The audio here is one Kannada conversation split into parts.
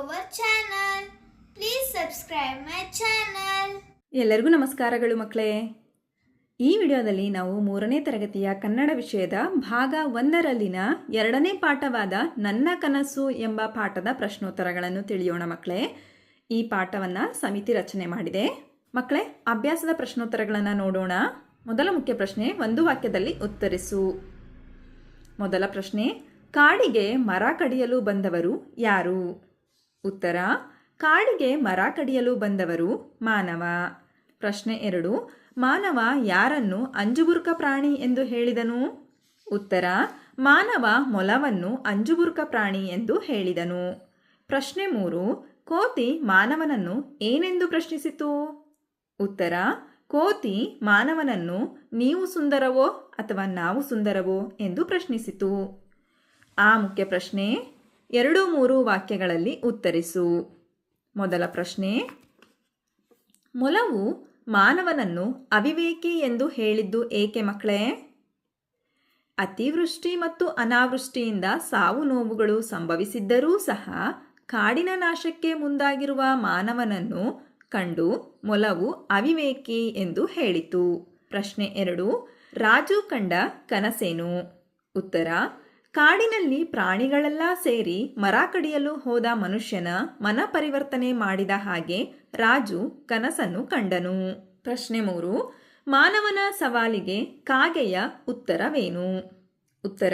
our channel. Please subscribe my channel. ಎಲ್ಲರಿಗೂ ನಮಸ್ಕಾರಗಳು ಮಕ್ಕಳೇ. ಈ ವಿಡಿಯೋದಲ್ಲಿ ನಾವು 3ನೇ ತರಗತಿಯ ಕನ್ನಡ ವಿಷಯದ ಭಾಗ 1ರಲ್ಲಿನ 2ನೇ ಪಾಠವಾದ ನನ್ನ ಕನಸು ಎಂಬ ಪಾಠದ ಪ್ರಶ್ನೋತ್ತರಗಳನ್ನು ತಿಳಿಯೋಣ ಮಕ್ಕಳೇ. ಈ ಪಾಠವನ್ನು ಸಮಿತಿ ರಚನೆ ಮಾಡಿದೆ. ಮಕ್ಕಳೇ, ಅಭ್ಯಾಸದ ಪ್ರಶ್ನೋತ್ತರಗಳನ್ನು ನೋಡೋಣ. ಮೊದಲ ಮುಖ್ಯ ಪ್ರಶ್ನೆ, ಒಂದು ವಾಕ್ಯದಲ್ಲಿ ಉತ್ತರಿಸು. ಮೊದಲ ಪ್ರಶ್ನೆ, ಕಾಡಿಗೆ ಮರ ಕಡಿಯಲು ಬಂದವರು ಯಾರು? ಉತ್ತರ, ಕಾಡಿಗೆ ಮರ ಕಡಿಯಲು ಬಂದವರು ಮಾನವ. ಪ್ರಶ್ನೆ 2, ಮಾನವ ಯಾರನ್ನು ಅಂಜುಬುರುಕ ಪ್ರಾಣಿ ಎಂದು ಹೇಳಿದನು? ಉತ್ತರ, ಮಾನವ ಮೊಲವನ್ನು ಅಂಜುಬುರುಕ ಪ್ರಾಣಿ ಎಂದು ಹೇಳಿದನು. ಪ್ರಶ್ನೆ 3, ಕೋತಿ ಮಾನವನನ್ನು ಏನೆಂದು ಪ್ರಶ್ನಿಸಿತು? ಉತ್ತರ, ಕೋತಿ ಮಾನವನನ್ನು ನೀವು ಸುಂದರವೋ ಅಥವಾ ನಾವು ಸುಂದರವೋ ಎಂದು ಪ್ರಶ್ನಿಸಿತು. ಆ ಮುಖ್ಯ ಪ್ರಶ್ನೆ 2-3 ವಾಕ್ಯಗಳಲ್ಲಿ ಉತ್ತರಿಸು. ಮೊದಲ ಪ್ರಶ್ನೆ, ಮೊಲವು ಮಾನವನನ್ನು ಅವಿವೇಕಿ ಎಂದು ಹೇಳಿದ್ದು ಏಕೆ ಮಕ್ಕಳೇ? ಅತಿವೃಷ್ಟಿ ಮತ್ತು ಅನಾವೃಷ್ಟಿಯಿಂದ ಸಾವು ನೋವುಗಳು ಸಂಭವಿಸಿದ್ದರೂ ಸಹ ಕಾಡಿನ ನಾಶಕ್ಕೆ ಮುಂದಾಗಿರುವ ಮಾನವನನ್ನು ಕಂಡು ಮೊಲವು ಅವಿವೇಕಿ ಎಂದು ಹೇಳಿತು. ಪ್ರಶ್ನೆ 2, ರಾಜು ಕಂಡ ಕನಸೇನು? ಉತ್ತರ, ಕಾಡಿನಲ್ಲಿ ಪ್ರಾಣಿಗಳೆಲ್ಲ ಸೇರಿ ಮರ ಕಡಿಯಲು ಹೋದ ಮನುಷ್ಯನ ಮನ ಪರಿವರ್ತನೆ ಮಾಡಿದ ಹಾಗೆ ರಾಜು ಕನಸನ್ನು ಕಂಡನು. ಪ್ರಶ್ನೆ 3, ಮಾನವನ ಸವಾಲಿಗೆ ಕಾಗೆಯ ಉತ್ತರವೇನು? ಉತ್ತರ,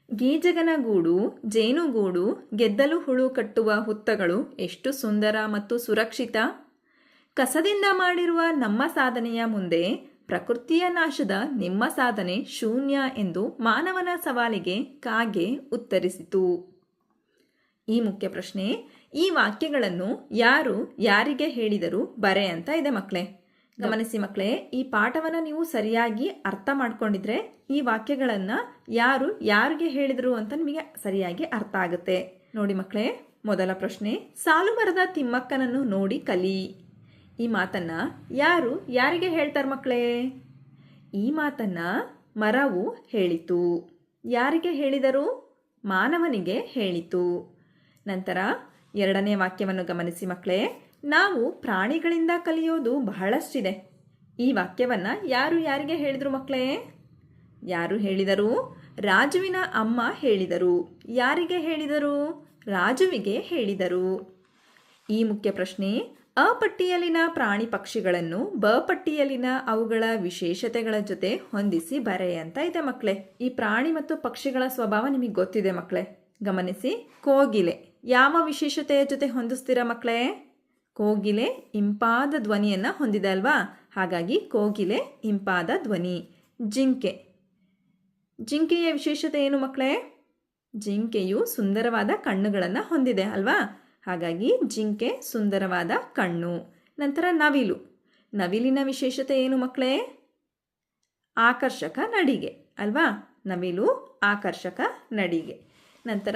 ಗೀಜಗನ ಗೂಡು, ಜೇನುಗೂಡು, ಗೆದ್ದಲು ಹುಳು ಕಟ್ಟುವ ಹುತ್ತಗಳು ಎಷ್ಟು ಸುಂದರ ಮತ್ತು ಸುರಕ್ಷಿತ. ಕಸದಿಂದ ಮಾಡಿರುವ ನಮ್ಮ ಸಾಧನೆಯ ಮುಂದೆ ಪ್ರಕೃತಿಯ ನಾಶದ ನಿಮ್ಮ ಸಾಧನೆ ಶೂನ್ಯ ಎಂದು ಮಾನವನ ಸವಾಲಿಗೆ ಕಾಗೆ ಉತ್ತರಿಸಿತು. ಈ ಮುಖ್ಯ ಪ್ರಶ್ನೆ, ಈ ವಾಕ್ಯಗಳನ್ನು ಯಾರು ಯಾರಿಗೆ ಹೇಳಿದರು ಬರೆ ಅಂತ ಇದೆ ಮಕ್ಕಳೇ. ಗಮನಿಸಿ ಮಕ್ಕಳೇ, ಈ ಪಾಠವನ್ನು ನೀವು ಸರಿಯಾಗಿ ಅರ್ಥ ಮಾಡ್ಕೊಂಡಿದ್ರೆ ಈ ವಾಕ್ಯಗಳನ್ನು ಯಾರು ಯಾರಿಗೆ ಹೇಳಿದರು ಅಂತ ನಿಮಗೆ ಸರಿಯಾಗಿ ಅರ್ಥ ಆಗುತ್ತೆ. ನೋಡಿ ಮಕ್ಕಳೇ, ಮೊದಲ ಪ್ರಶ್ನೆ, ಸಾಲು ಮರದ ತಿಮ್ಮಕ್ಕನನ್ನು ನೋಡಿ ಕಲಿ. ಈ ಮಾತನ್ನ ಯಾರು ಯಾರಿಗೆ ಹೇಳ್ತಾರೆ ಮಕ್ಕಳೇ? ಈ ಮಾತನ್ನ ಮರವು ಹೇಳಿತು. ಯಾರಿಗೆ ಹೇಳಿದರು? ಮಾನವನಿಗೆ ಹೇಳಿತು. ನಂತರ 2ನೇ ವಾಕ್ಯವನ್ನು ಗಮನಿಸಿ ಮಕ್ಕಳೇ, ನಾವು ಪ್ರಾಣಿಗಳಿಂದ ಕಲಿಯೋದು ಬಹಳಷ್ಟಿದೆ. ಈ ವಾಕ್ಯವನ್ನು ಯಾರು ಯಾರಿಗೆ ಹೇಳಿದರು ಮಕ್ಕಳೇ? ಯಾರು ಹೇಳಿದರು? ರಾಜುವಿನ ಅಮ್ಮ ಹೇಳಿದರು. ಯಾರಿಗೆ ಹೇಳಿದರು? ರಾಜುವಿಗೆ ಹೇಳಿದರು. ಈ ಮುಖ್ಯ ಪ್ರಶ್ನೆ, ಅ ಪಟ್ಟಿಯಲ್ಲಿನ ಪ್ರಾಣಿ ಪಕ್ಷಿಗಳನ್ನು ಬ ಪಟ್ಟಿಯಲ್ಲಿನ ಅವುಗಳ ವಿಶೇಷತೆಗಳ ಜೊತೆ ಹೊಂದಿಸಿ ಬರೆ ಅಂತ ಇದೆ ಮಕ್ಕಳೇ. ಈ ಪ್ರಾಣಿ ಮತ್ತು ಪಕ್ಷಿಗಳ ಸ್ವಭಾವ ನಿಮಗೆ ಗೊತ್ತಿದೆ ಮಕ್ಕಳೇ. ಗಮನಿಸಿ, ಕೋಗಿಲೆ ಯಾವ ವಿಶೇಷತೆಯ ಜೊತೆ ಹೊಂದಿಸ್ತೀರಾ ಮಕ್ಕಳೇ? ಕೋಗಿಲೆ ಇಂಪಾದ ಧ್ವನಿಯನ್ನು ಹೊಂದಿದೆ ಅಲ್ವಾ, ಹಾಗಾಗಿ ಕೋಗಿಲೆ ಇಂಪಾದ ಧ್ವನಿ. ಜಿಂಕೆಯ ವಿಶೇಷತೆ ಏನು ಮಕ್ಕಳೇ? ಜಿಂಕೆಯು ಸುಂದರವಾದ ಕಣ್ಣುಗಳನ್ನು ಹೊಂದಿದೆ ಅಲ್ವಾ, ಹಾಗಾಗಿ ಜಿಂಕೆ ಸುಂದರವಾದ ಕಣ್ಣು. ನಂತರ ನವಿಲಿನ ವಿಶೇಷತೆ ಏನು ಮಕ್ಕಳೇ? ಆಕರ್ಷಕ ನಡಿಗೆ ಅಲ್ವಾ, ನವಿಲು ಆಕರ್ಷಕ ನಡಿಗೆ. ನಂತರ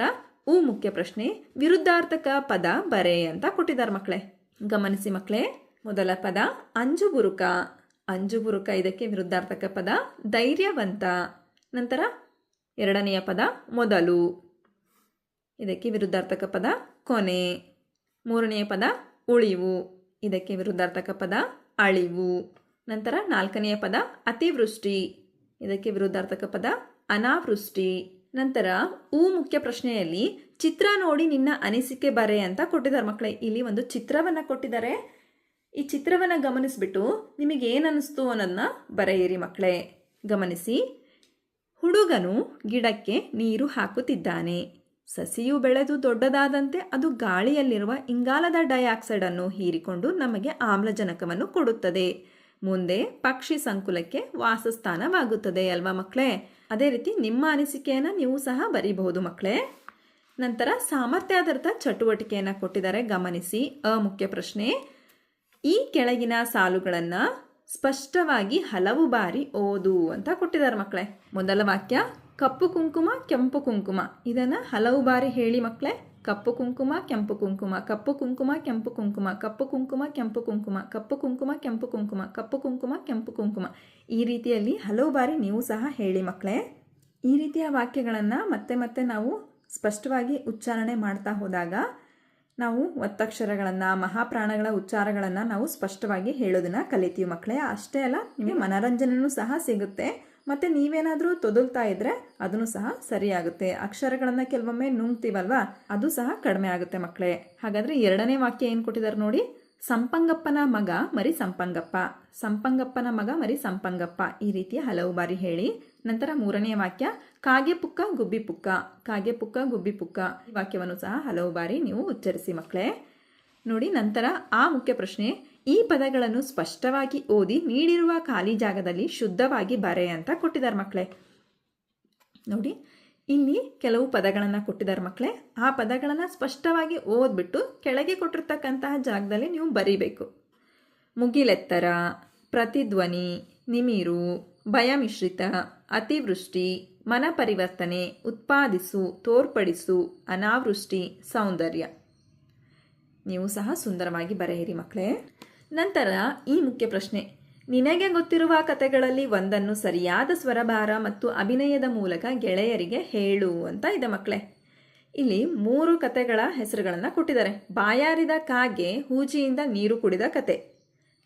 ಮುಖ್ಯ ಪ್ರಶ್ನೆ, ವಿರುದ್ಧಾರ್ಥಕ ಪದ ಬರೆ ಅಂತ ಕೊಟ್ಟಿದ್ದಾರೆ ಮಕ್ಕಳೇ. ಗಮನಿಸಿ ಮಕ್ಕಳೇ, ಮೊದಲ ಪದ ಅಂಜುಬುರುಕ. ಅಂಜುಬುರುಕ ಇದಕ್ಕೆ ವಿರುದ್ಧಾರ್ಥಕ ಪದ ಧೈರ್ಯವಂತ. ನಂತರ 2ನೆಯ ಪದ ಮೊದಲು, ಇದಕ್ಕೆ ವಿರುದ್ಧಾರ್ಥಕ ಪದ ಕೊನೆ. 3ನೆಯ ಪದ ಉಳಿವು, ಇದಕ್ಕೆ ವಿರುದ್ಧಾರ್ಥಕ ಪದ ಅಳಿವು. ನಂತರ 4ನೆಯ ಪದ ಅತಿವೃಷ್ಟಿ, ಇದಕ್ಕೆ ವಿರುದ್ಧಾರ್ಥಕ ಪದ ಅನಾವೃಷ್ಟಿ. ನಂತರ ಮುಖ್ಯ ಪ್ರಶ್ನೆಯಲ್ಲಿ ಚಿತ್ರ ನೋಡಿ ನಿನ್ನ ಅನಿಸಿಕೆ ಬರೆ ಅಂತ ಕೊಟ್ಟಿದ್ದಾರೆ ಮಕ್ಕಳೇ. ಇಲ್ಲಿ ಒಂದು ಚಿತ್ರವನ್ನು ಕೊಟ್ಟಿದ್ದಾರೆ. ಈ ಚಿತ್ರವನ್ನು ಗಮನಿಸ್ಬಿಟ್ಟು ನಿಮಗೆ ಏನು ಅನ್ನಿಸ್ತು ಅನ್ನೋದನ್ನ ಬರೆಯಿರಿ ಮಕ್ಕಳೇ. ಗಮನಿಸಿ, ಹುಡುಗನು ಗಿಡಕ್ಕೆ ನೀರು ಹಾಕುತ್ತಿದ್ದಾನೆ. ಸಸಿಯು ಬೆಳೆದು ದೊಡ್ಡದಾದಂತೆ ಅದು ಗಾಳಿಯಲ್ಲಿರುವ ಇಂಗಾಲದ ಡೈಆಕ್ಸೈಡನ್ನು ಹೀರಿಕೊಂಡು ನಮಗೆ ಆಮ್ಲಜನಕವನ್ನು ಕೊಡುತ್ತದೆ. ಮುಂದೆ ಪಕ್ಷಿ ಸಂಕುಲಕ್ಕೆ ವಾಸಸ್ಥಾನವಾಗುತ್ತದೆ ಅಲ್ವಾ ಮಕ್ಕಳೇ. ಅದೇ ರೀತಿ ನಿಮ್ಮ ಅನಿಸಿಕೆಯನ್ನು ನೀವು ಸಹ ಬರೀಬಹುದು ಮಕ್ಕಳೇ. ನಂತರ ಸಾಮರ್ಥ್ಯಾಧಾರಿತ ಚಟುವಟಿಕೆಯನ್ನು ಕೊಟ್ಟಿದ್ದಾರೆ. ಗಮನಿಸಿ, ಮುಖ್ಯ ಪ್ರಶ್ನೆ, ಈ ಕೆಳಗಿನ ಸಾಲುಗಳನ್ನು ಸ್ಪಷ್ಟವಾಗಿ ಹಲವು ಬಾರಿ ಓದು ಅಂತ ಕೊಟ್ಟಿದ್ದಾರೆ ಮಕ್ಕಳೇ. ಮೊದಲ ವಾಕ್ಯ, ಕಪ್ಪು ಕುಂಕುಮ ಕೆಂಪು ಕುಂಕುಮ. ಇದನ್ನು ಹಲವು ಬಾರಿ ಹೇಳಿ ಮಕ್ಕಳೇ. ಕಪ್ಪು ಕುಂಕುಮ ಕೆಂಪು ಕುಂಕುಮ, ಕಪ್ಪು ಕುಂಕುಮ ಕೆಂಪು ಕುಂಕುಮ, ಕಪ್ಪು ಕುಂಕುಮ ಕೆಂಪು ಕುಂಕುಮ, ಕಪ್ಪು ಕುಂಕುಮ ಕೆಂಪು ಕುಂಕುಮ, ಕಪ್ಪು ಕುಂಕುಮ ಕೆಂಪು ಕುಂಕುಮ. ಈ ರೀತಿಯಲ್ಲಿ ಹಲವು ಬಾರಿ ನೀವು ಸಹ ಹೇಳಿ ಮಕ್ಕಳೇ. ಈ ರೀತಿಯ ವಾಕ್ಯಗಳನ್ನು ಮತ್ತೆ ಮತ್ತೆ ನಾವು ಸ್ಪಷ್ಟವಾಗಿ ಉಚ್ಚಾರಣೆ ಮಾಡ್ತಾ ಹೋದಾಗ ನಾವು ಒತ್ತಕ್ಷರಗಳನ್ನು ಮಹಾಪ್ರಾಣಗಳ ಉಚ್ಚಾರಗಳನ್ನು ನಾವು ಸ್ಪಷ್ಟವಾಗಿ ಹೇಳೋದನ್ನು ಕಲಿತೀವಿ ಮಕ್ಕಳೇ. ಅಷ್ಟೇ ಅಲ್ಲ, ನಿಮಗೆ ಮನೋರಂಜನೆಯೂ ಸಹ ಸಿಗುತ್ತೆ. ಮತ್ತು ನೀವೇನಾದರೂ ತೊದಲ್ತಾ ಇದ್ದರೆ ಅದನ್ನು ಸಹ ಸರಿಯಾಗುತ್ತೆ. ಅಕ್ಷರಗಳನ್ನು ಕೆಲವೊಮ್ಮೆ ನುಂಗ್ತೀವಲ್ವಾ, ಅದು ಸಹ ಕಡಿಮೆ ಆಗುತ್ತೆ ಮಕ್ಕಳೇ. ಹಾಗಾದರೆ ಎರಡನೇ ವಾಕ್ಯ ಏನು ಕೊಟ್ಟಿದ್ದಾರೆ ನೋಡಿ. ಸಂಪಂಗಪ್ಪನ ಮಗ ಮರಿ ಸಂಪಂಗಪ್ಪ, ಸಂಪಂಗಪ್ಪನ ಮಗ ಮರಿ ಸಂಪಂಗಪ್ಪ, ಈ ರೀತಿಯ ಹಲವು ಬಾರಿ ಹೇಳಿ. ನಂತರ ಮೂರನೆಯ ವಾಕ್ಯ ಕಾಗೆ ಪುಕ್ಕ ಗುಬ್ಬಿ ಪುಕ್ಕ, ಕಾಗೆ ಪುಕ್ಕ ಗುಬ್ಬಿ ಪುಕ್ಕ, ಈ ವಾಕ್ಯವನ್ನು ಸಹ ಹಲವು ಬಾರಿ ನೀವು ಉಚ್ಚರಿಸಿ ಮಕ್ಕಳೇ. ನೋಡಿ, ನಂತರ ಆ ಮುಖ್ಯ ಪ್ರಶ್ನೆ, ಈ ಪದಗಳನ್ನು ಸ್ಪಷ್ಟವಾಗಿ ಓದಿ ನೀಡಿರುವ ಖಾಲಿ ಜಾಗದಲ್ಲಿ ಶುದ್ಧವಾಗಿ ಬರೆ ಅಂತ ಕೊಟ್ಟಿದ್ದಾರೆ ಮಕ್ಕಳೇ. ನೋಡಿ, ಇಲ್ಲಿ ಕೆಲವು ಪದಗಳನ್ನು ಕೊಟ್ಟಿದ್ದಾರೆ ಮಕ್ಕಳೇ. ಆ ಪದಗಳನ್ನು ಸ್ಪಷ್ಟವಾಗಿ ಓದ್ಬಿಟ್ಟು ಕೆಳಗೆ ಕೊಟ್ಟಿರ್ತಕ್ಕಂತಹ ಜಾಗದಲ್ಲಿ ನೀವು ಬರೀಬೇಕು. ಮುಗಿಲೆತ್ತರ, ಪ್ರತಿಧ್ವನಿ, ನಿಮಿರು, ಭಯಮಿಶ್ರಿತ, ಅತಿವೃಷ್ಟಿ, ಮನ ಪರಿವರ್ತನೆ, ಉತ್ಪಾದಿಸು, ತೋರ್ಪಡಿಸು, ಅನಾವೃಷ್ಟಿ, ಸೌಂದರ್ಯ. ನೀವು ಸಹ ಸುಂದರವಾಗಿ ಬರೆಯಿರಿ ಮಕ್ಕಳೇ. ನಂತರ ಈ ಮುಖ್ಯ ಪ್ರಶ್ನೆ, ನಿನಗೆ ಗೊತ್ತಿರುವ ಕಥೆಗಳಲ್ಲಿ ಒಂದನ್ನು ಸರಿಯಾದ ಸ್ವರಭಾರ ಮತ್ತು ಅಭಿನಯದ ಮೂಲಕ ಗೆಳೆಯರಿಗೆ ಹೇಳು ಅಂತ ಇದೆ ಮಕ್ಕಳೇ. ಇಲ್ಲಿ 3 ಕಥೆಗಳ ಹೆಸರುಗಳನ್ನು ಕೊಟ್ಟಿದ್ದಾರೆ. ಬಾಯಾರಿದ ಕಾಗೆ ಹೂಜಿಯಿಂದ ನೀರು ಕುಡಿದ ಕತೆ.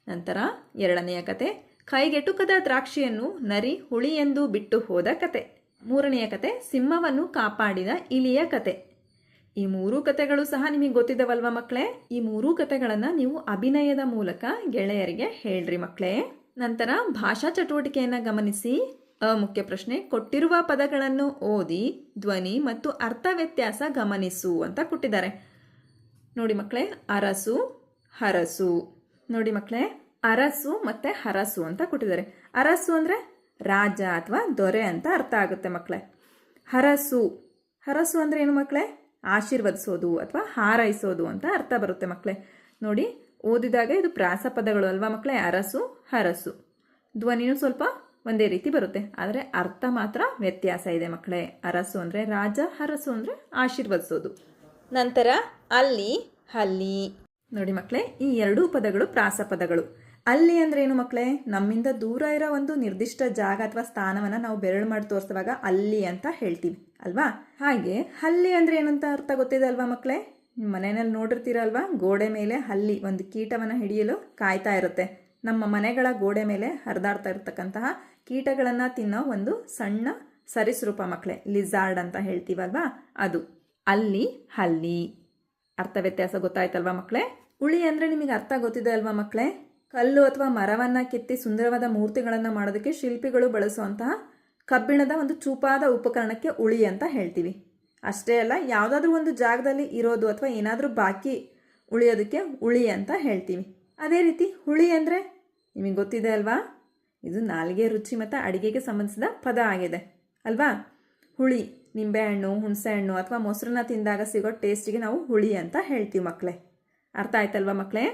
ನಂತರ ಎರಡನೆಯ ಕತೆ, ಕೈಗೆಟುಕದ ದ್ರಾಕ್ಷಿಯನ್ನು ನರಿ ಹುಳಿಯೆಂದು ಬಿಟ್ಟು ಹೋದ ಕತೆ. ಮೂರನೆಯ ಕತೆ, ಸಿಂಹವನ್ನು ಕಾಪಾಡಿದ ಇಲಿಯ ಕತೆ. ಈ 3 ಕಥೆಗಳು ಸಹ ನಿಮಗೆ ಗೊತ್ತಿದ್ದವಲ್ವ ಮಕ್ಕಳೇ. ಈ 3 ಕಥೆಗಳನ್ನು ನೀವು ಅಭಿನಯದ ಮೂಲಕ ಗೆಳೆಯರಿಗೆ ಹೇಳ್ರಿ ಮಕ್ಕಳೇ. ನಂತರ ಭಾಷಾ ಚಟುವಟಿಕೆಯನ್ನು ಗಮನಿಸಿ. ಮುಖ್ಯ ಪ್ರಶ್ನೆ, ಕೊಟ್ಟಿರುವ ಪದಗಳನ್ನು ಓದಿ ಧ್ವನಿ ಮತ್ತು ಅರ್ಥ ವ್ಯತ್ಯಾಸ ಗಮನಿಸು ಅಂತ ಕೊಟ್ಟಿದ್ದಾರೆ. ನೋಡಿ ಮಕ್ಕಳೇ, ಅರಸು, ಹರಸು. ನೋಡಿ ಮಕ್ಕಳೇ, ಅರಸು ಮತ್ತು ಹರಸು ಅಂತ ಕೊಟ್ಟಿದ್ದಾರೆ. ಅರಸು ಅಂದರೆ ರಾಜ ಅಥವಾ ದೊರೆ ಅಂತ ಅರ್ಥ ಆಗುತ್ತೆ ಮಕ್ಕಳೇ. ಹರಸು, ಹರಸು ಅಂದರೆ ಏನು ಮಕ್ಕಳೇ? ಆಶೀರ್ವದಿಸೋದು ಅಥವಾ ಹಾರೈಸೋದು ಅಂತ ಅರ್ಥ ಬರುತ್ತೆ ಮಕ್ಕಳೇ. ನೋಡಿ, ಓದಿದಾಗ ಇದು ಪ್ರಾಸ ಪದಗಳು ಅಲ್ವಾ ಮಕ್ಕಳೇ. ಅರಸು, ಹರಸು. ಧ್ವನಿನೂ ಸ್ವಲ್ಪ ಒಂದೇ ರೀತಿ ಬರುತ್ತೆ, ಆದರೆ ಅರ್ಥ ಮಾತ್ರ ವ್ಯತ್ಯಾಸ ಇದೆ ಮಕ್ಕಳೇ. ಅರಸು ಅಂದರೆ ರಾಜ, ಹರಸು ಅಂದರೆ ಆಶೀರ್ವದಿಸೋದು. ನಂತರ ಅಲ್ಲಿ, ಹಲ್ಲಿ. ನೋಡಿ ಮಕ್ಕಳೇ, ಈ 2 ಪದಗಳು ಪ್ರಾಸ ಪದಗಳು. ಅಲ್ಲಿ ಅಂದರೆ ಏನು ಮಕ್ಕಳೇ? ನಮ್ಮಿಂದ ದೂರ ಇರೋ ಒಂದು ನಿರ್ದಿಷ್ಟ ಜಾಗ ಅಥವಾ ಸ್ಥಾನವನ್ನು ನಾವು ಬೆರಳು ಮಾಡಿ ತೋರಿಸುವಾಗ ಅಲ್ಲಿ ಅಂತ ಹೇಳ್ತೀವಿ ಅಲ್ವಾ. ಹಾಗೆ ಹಲ್ಲಿ ಅಂದರೆ ಏನಂತ ಅರ್ಥ ಗೊತ್ತಿದೆ ಅಲ್ವಾ ಮಕ್ಕಳೇ? ನಿಮ್ಮ ಮನೆಯಲ್ಲಿ ನೋಡಿರ್ತೀರಲ್ವಾ, ಗೋಡೆ ಮೇಲೆ ಹಲ್ಲಿ ಒಂದು ಕೀಟವನ್ನು ಹಿಡಿಯಲು ಕಾಯ್ತಾ ಇರುತ್ತೆ. ನಮ್ಮ ಮನೆಗಳ ಗೋಡೆ ಮೇಲೆ ಹರಿದಾಡ್ತಾ ಇರತಕ್ಕಂತಹ ಕೀಟಗಳನ್ನು ತಿನ್ನೋ ಒಂದು ಸಣ್ಣ ಸರೀಸೃಪ ಮಕ್ಕಳೇ, ಲಿಜಾರ್ಡ್ ಅಂತ ಹೇಳ್ತೀವಲ್ವಾ, ಅದು. ಅಲ್ಲಿ, ಹಲ್ಲಿ. ಅರ್ಥ ವ್ಯತ್ಯಾಸ ಗೊತ್ತಾಯ್ತಲ್ವಾ ಮಕ್ಕಳೇ? ಉಳಿ ಅಂದರೆ ನಿಮಗೆ ಅರ್ಥ ಗೊತ್ತಿದೆ ಅಲ್ವಾ ಮಕ್ಕಳೇ? ಕಲ್ಲು ಅಥವಾ ಮರವನ್ನು ಕೆತ್ತಿ ಸುಂದರವಾದ ಮೂರ್ತಿಗಳನ್ನು ಮಾಡೋದಕ್ಕೆ ಶಿಲ್ಪಿಗಳು ಬಳಸುವಂತಹ ಕಬ್ಬಿಣದ ಒಂದು ಚೂಪಾದ ಉಪಕರಣಕ್ಕೆ ಉಳಿ ಅಂತ ಹೇಳ್ತೀವಿ. ಅಷ್ಟೇ ಅಲ್ಲ, ಯಾವುದಾದ್ರೂ ಒಂದು ಜಾಗದಲ್ಲಿ ಇರೋದು ಅಥವಾ ಏನಾದರೂ ಬಾಕಿ ಉಳಿಯೋದಕ್ಕೆ ಉಳಿ ಅಂತ ಹೇಳ್ತೀವಿ. ಅದೇ ರೀತಿ ಹುಳಿ ಅಂದರೆ ನಿಮಗೆ ಗೊತ್ತಿದೆ ಅಲ್ವಾ, ಇದು ನಾಲಿಗೆ ರುಚಿ ಮತ್ತು ಅಡುಗೆಗೆ ಸಂಬಂಧಿಸಿದ ಪದ ಆಗಿದೆ ಅಲ್ವಾ. ಹುಳಿ, ನಿಂಬೆಹಣ್ಣು, ಹುಣಸೆಹಣ್ಣು ಅಥವಾ ಮೊಸರನ್ನ ತಿಂದಾಗ ಸಿಗೋ ಟೇಸ್ಟಿಗೆ ನಾವು ಹುಳಿ ಅಂತ ಹೇಳ್ತೀವಿ ಮಕ್ಕಳೇ. ಅರ್ಥ ಆಯ್ತಲ್ವಾ ಮಕ್ಕಳೇ?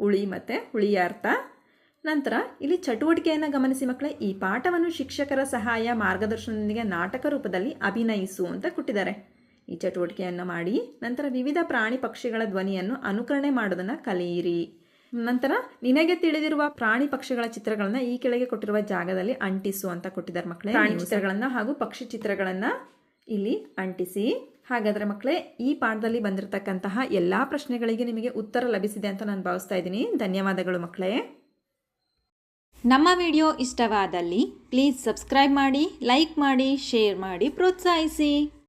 ಉಳಿ ಮತ್ತು ಹುಳಿಯ ಅರ್ಥ. ನಂತರ ಇಲ್ಲಿ ಚಟುವಟಿಕೆಯನ್ನು ಗಮನಿಸಿ ಮಕ್ಕಳೇ. ಈ ಪಾಠವನ್ನು ಶಿಕ್ಷಕರ ಸಹಾಯ ಮಾರ್ಗದರ್ಶನದೊಂದಿಗೆ ನಾಟಕ ರೂಪದಲ್ಲಿ ಅಭಿನಯಿಸು ಅಂತ ಕೊಟ್ಟಿದ್ದಾರೆ. ಈ ಚಟುವಟಿಕೆಯನ್ನು ಮಾಡಿ ನಂತರ ವಿವಿಧ ಪ್ರಾಣಿ ಪಕ್ಷಿಗಳ ಧ್ವನಿಯನ್ನು ಅನುಕರಣೆ ಮಾಡೋದನ್ನು ಕಲಿಯಿರಿ. ನಂತರ ನಿನಗೆ ತಿಳಿದಿರುವ ಪ್ರಾಣಿ ಪಕ್ಷಿಗಳ ಚಿತ್ರಗಳನ್ನು ಈ ಕೆಳಗೆ ಕೊಟ್ಟಿರುವ ಜಾಗದಲ್ಲಿ ಅಂಟಿಸು ಅಂತ ಕೊಟ್ಟಿದ್ದಾರೆ ಮಕ್ಕಳೇ. ಪ್ರಾಣಿ ಚಿತ್ರಗಳನ್ನು ಹಾಗೂ ಪಕ್ಷಿ ಚಿತ್ರಗಳನ್ನು ಇಲ್ಲಿ ಅಂಟಿಸಿ. ಹಾಗಾದರೆ ಮಕ್ಕಳೇ, ಈ ಪಾಠದಲ್ಲಿ ಬಂದಿರತಕ್ಕಂತಹ ಎಲ್ಲ ಪ್ರಶ್ನೆಗಳಿಗೆ ನಿಮಗೆ ಉತ್ತರ ಲಭಿಸಿದೆ ಅಂತ ನಾನು ಭಾವಿಸ್ತಾ ಇದ್ದೀನಿ. ಧನ್ಯವಾದಗಳು ಮಕ್ಕಳೇ. ನಮ್ಮ ವಿಡಿಯೋ ಇಷ್ಟವಾದಲ್ಲಿ ಪ್ಲೀಸ್ ಸಬ್ಸ್ಕ್ರೈಬ್ ಮಾಡಿ, ಲೈಕ್ ಮಾಡಿ, ಶೇರ್ ಮಾಡಿ, ಪ್ರೋತ್ಸಾಹಿಸಿ.